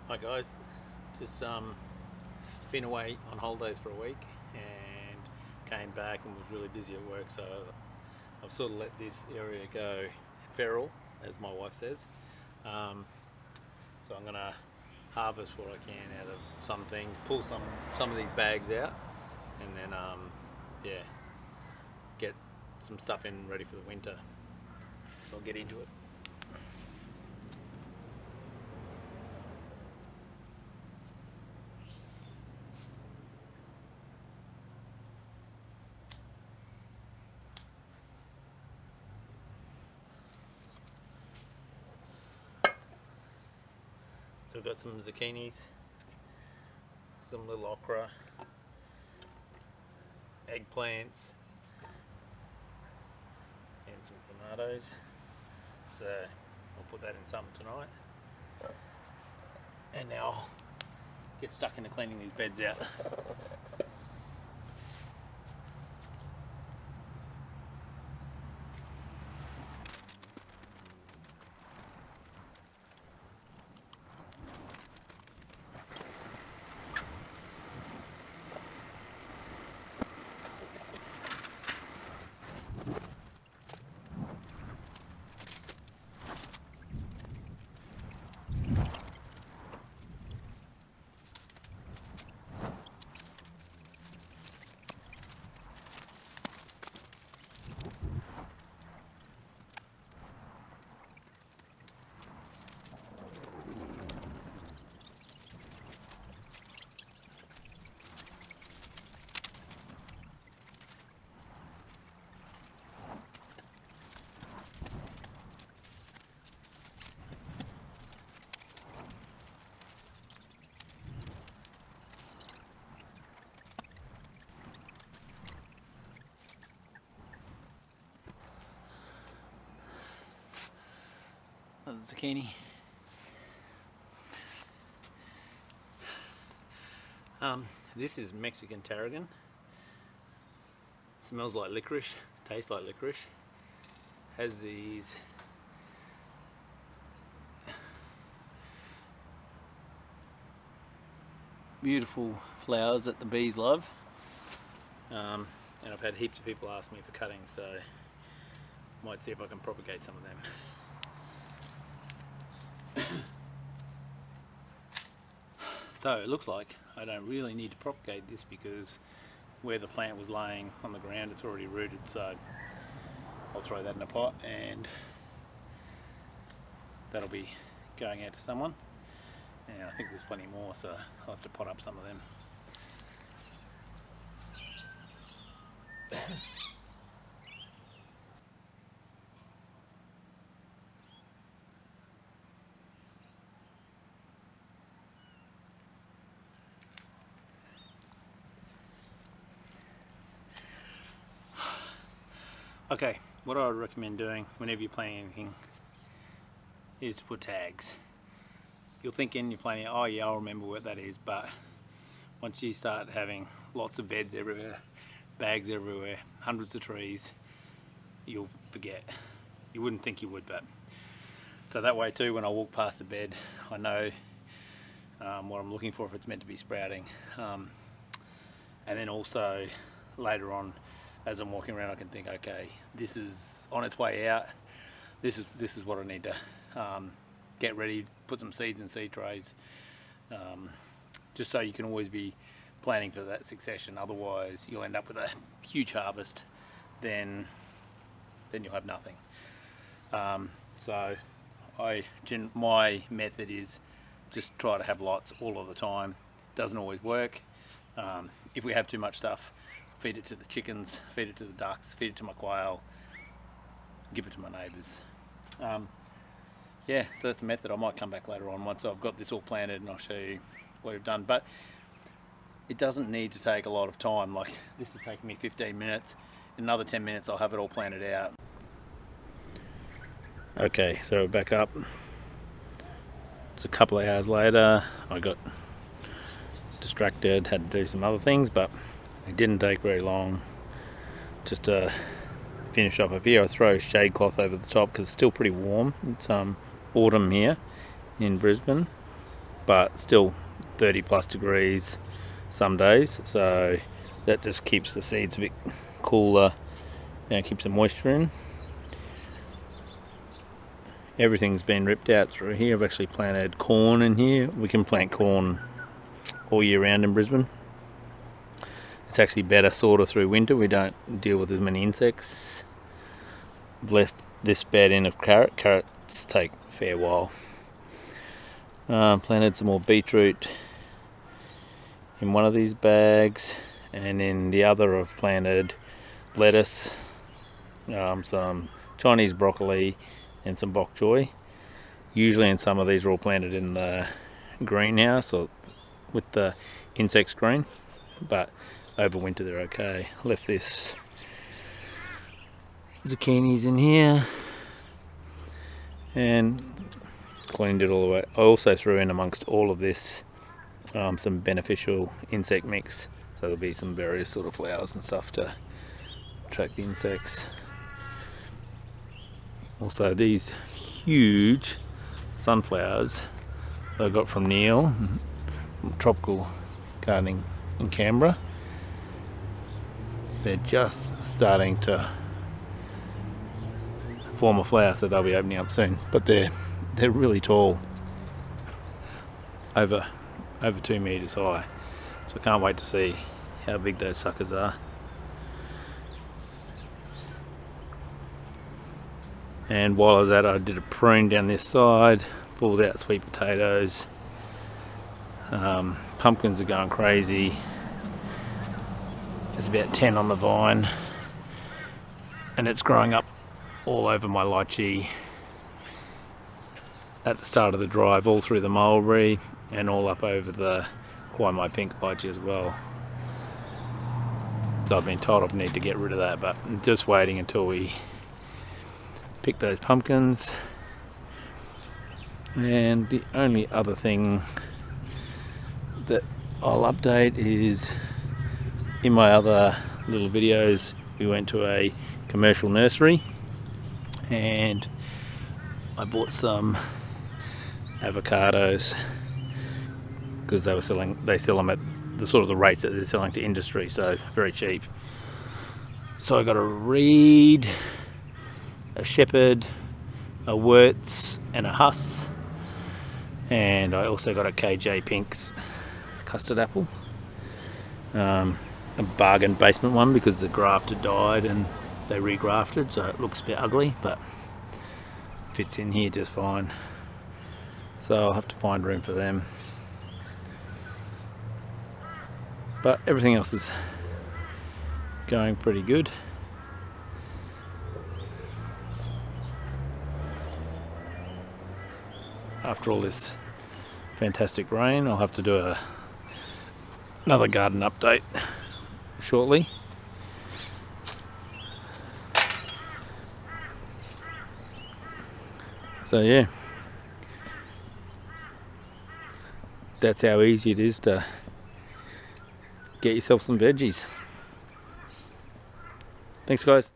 Hi guys, just been away on holidays for a week and came back and was really busy at work, so I've sort of let this area go feral, as my wife says. Um, so I'm gonna harvest what I can out of some things, pull some of these bags out, and then yeah, get some stuff in ready for the winter. So I'll get into it. So we've got some zucchinis, some little okra, eggplants, and some tomatoes. So I'll put that in some tonight. And now I'll get stuck into cleaning these beds out. The zucchini. This is Mexican tarragon. Smells like licorice, tastes like licorice. Has these beautiful flowers that the bees love. And I've had heaps of people ask me for cuttings, so might see if I can propagate some of them. So it looks like I don't really need to propagate this because where the plant was laying on the ground it's already rooted, so I'll throw that in a pot and that'll be going out to someone. And I think there's plenty more, so I'll have to pot up some of them. Okay, what I would recommend doing whenever you're planting anything is to put tags. You're thinking you're planting, oh yeah, I'll remember what that is, but once you start having lots of beds everywhere, bags everywhere, hundreds of trees, you'll forget. You wouldn't think you would, but so that way too, when I walk past the bed, I know what I'm looking for if it's meant to be sprouting. And then also later on, as I'm walking around, I can think, okay, this is on its way out. This is what I need to get ready. Put some seeds in seed trays, just so you can always be planning for that succession. Otherwise, you'll end up with a huge harvest, then you'll have nothing. So my method is just try to have lots all of the time. Doesn't always work. If we have too much stuff, feed it to the chickens, feed it to the ducks, feed it to my quail, give it to my neighbours. Yeah, so that's the method. I might come back later on once I've got this all planted and I'll show you what we've done. But it doesn't need to take a lot of time. Like this is taking me 15 minutes. In another 10 minutes I'll have it all planted out. Okay, so we're back up. It's a couple of hours later. I got distracted, had to do some other things, but it didn't take very long. Just to finish up here, I throw shade cloth over the top because it's still pretty warm. It's autumn here in Brisbane, but still 30 plus degrees some days, so that just keeps the seeds a bit cooler, keeps the moisture in. Everything's been ripped out through here. I've actually planted corn in here. We can plant corn all year round in Brisbane. It's actually better sort of through winter. We don't deal with as many insects. I've left this bed in of carrots take a fair while. Planted some more beetroot in one of these bags, and in the other I've planted lettuce, some Chinese broccoli and some bok choy. Usually in some of these are all planted in the greenhouse or with the insect screen, but over winter they're okay. I left this zucchinis in here and cleaned it all the way. I also threw in amongst all of this some beneficial insect mix, so there'll be some various sort of flowers and stuff to attract the insects. Also these huge sunflowers that I got from Neil from Tropical Gardening in Canberra. They're just starting to form a flower, so they'll be opening up soon, but they're really tall, over 2 meters high, so I can't wait to see how big those suckers are. And while I was at it, I did a prune down this side, pulled out sweet potatoes. Pumpkins are going crazy. There's about 10 on the vine, and it's growing up all over my lychee at the start of the drive, all through the mulberry and all up over the Kwai pink lychee as well. So I've been told I need to get rid of that, but I'm just waiting until we pick those pumpkins. And the only other thing that I'll update is in my other little videos, we went to a commercial nursery and I bought some avocados because they sell them at the sort of the rates that they're selling to industry, so very cheap. So I got a Reed, a Shepherd, a Wirtz and a Huss, and I also got a KJ Pink's custard apple, a bargain basement one because the grafter died and they regrafted, so it looks a bit ugly but fits in here just fine. So I'll have to find room for them, but everything else is going pretty good. After all this fantastic rain, I'll have to do another garden update shortly. So yeah, that's how easy it is to get yourself some veggies. Thanks guys.